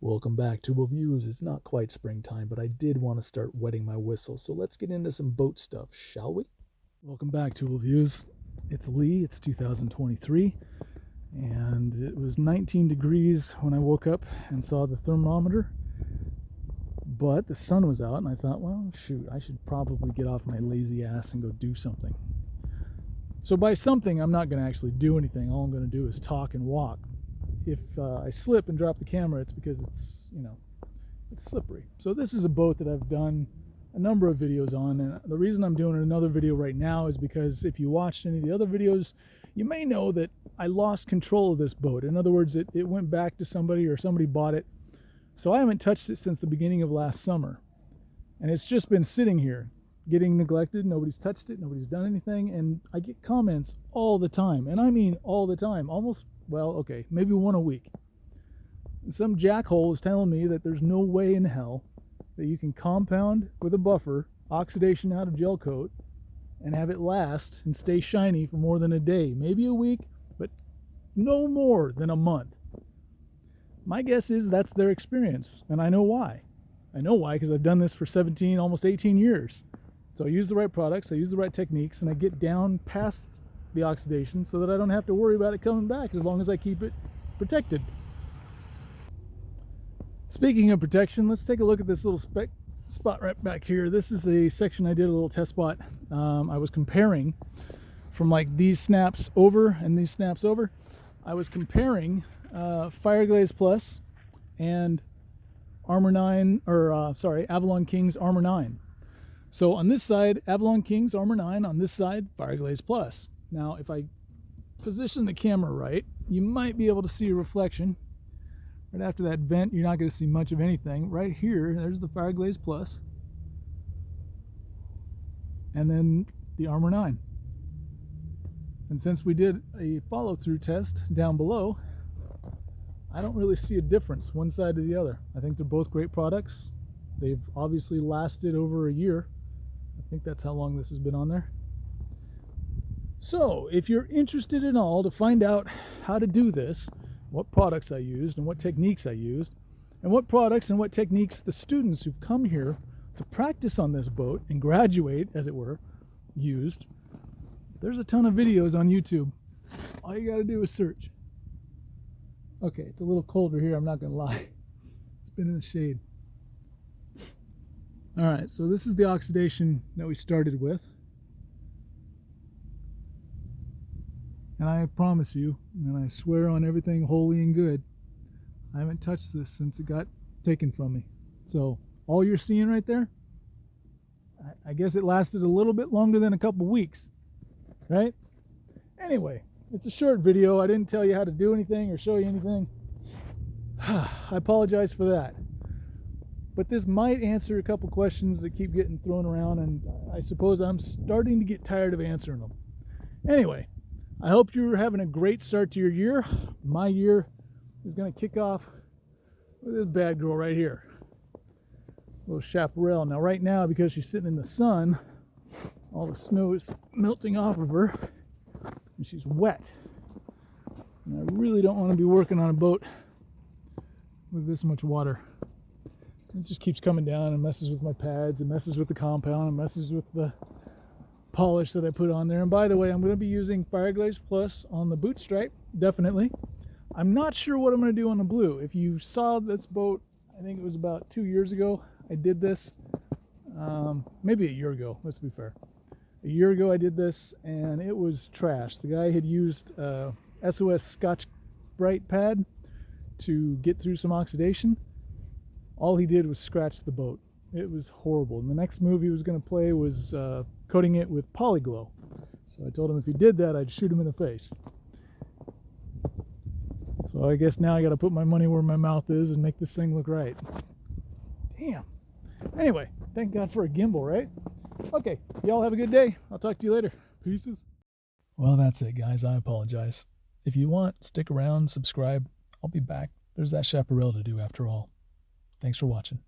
Welcome back to Reviews. It's not quite springtime, but I did want to start wetting my whistle, so let's get into some boat stuff, shall we? Welcome back to Reviews. It's Lee, it's 2023, and it was 19 degrees when I woke up and saw the thermometer, but the sun was out, and I thought, well, shoot, I should probably get off my lazy ass and go do something. So by something, I'm not going to actually do anything. All I'm going to do is talk and walk. If I slip and drop the camera, it's because it's slippery. So this is a boat that I've done a number of videos on, and the reason I'm doing another video right now is because if you watched any of the other videos, you may know that I lost control of this boat. In other words, it went back to somebody, or somebody bought it. So I haven't touched it since the beginning of last summer, and it's just been sitting here getting neglected. Nobody's touched it, nobody's done anything, and I get comments all the time, and I mean all the time, almost, well, okay, maybe one a week. Some jackhole is telling me that there's no way in hell that you can compound with a buffer, oxidation out of gel coat, and have it last and stay shiny for more than a day, maybe a week, but no more than a month. My guess is that's their experience, and I know why. I know why, because I've done this for 17, almost 18 years. So I use the right products, I use the right techniques, and I get down past the oxidation so that I don't have to worry about it coming back as long as I keep it protected. Speaking of protection, let's take a look at this little spot right back here. This is a section I did, a little test spot. I was comparing from like these snaps over and these snaps over. I was comparing Fireglaze Plus and Avalon King's Armor 9. So on this side, Avalon King's Armor 9, on this side, Fireglaze Plus. Now, if I position the camera right, you might be able to see a reflection. Right after that vent, you're not going to see much of anything. Right here, there's the Fireglaze Plus. And then the Armor 9. And since we did a follow-through test down below, I don't really see a difference one side to the other. I think they're both great products. They've obviously lasted over a year. I think that's how long this has been on there. So if you're interested at all to find out how to do this, what products I used and what techniques I used, and what products and what techniques the students who've come here to practice on this boat and graduate, as it were, used, there's a ton of videos on YouTube. All you got to do is search. Okay, it's a little colder here, I'm not going to lie. It's been in the shade. All right, so this is the oxidation that we started with. And I promise you, and I swear on everything holy and good, I haven't touched this since it got taken from me. So all you're seeing right there, I guess it lasted a little bit longer than a couple weeks, right? Anyway, it's a short video. I didn't tell you how to do anything or show you anything. I apologize for that. But this might answer a couple questions that keep getting thrown around, and I suppose I'm starting to get tired of answering them. Anyway, I hope you're having a great start to your year. My year is going to kick off with this bad girl right here. Little chaparral. Now right now, because she's sitting in the sun, all the snow is melting off of her, and she's wet. And I really don't want to be working on a boat with this much water. It just keeps coming down and messes with my pads, and messes with the compound, and messes with the polish that I put on there. And by the way, I'm going to be using Fireglaze Plus on the boot stripe, definitely. I'm not sure what I'm going to do on the blue. If you saw this boat, I think it was about 2 years ago, I did this. Maybe a year ago, let's be fair. A year ago I did this, and it was trash. The guy had used SOS Scotch Brite pad to get through some oxidation. All he did was scratch the boat. It was horrible. And the next move he was going to play was coating it with Polyglow. So I told him if he did that, I'd shoot him in the face. So I guess now I got to put my money where my mouth is and make this thing look right. Damn. Anyway, thank God for a gimbal, right? Okay, y'all have a good day. I'll talk to you later. Pieces. Well, that's it, guys. I apologize. If you want, stick around, subscribe. I'll be back. There's that chaparral to do after all. Thanks for watching.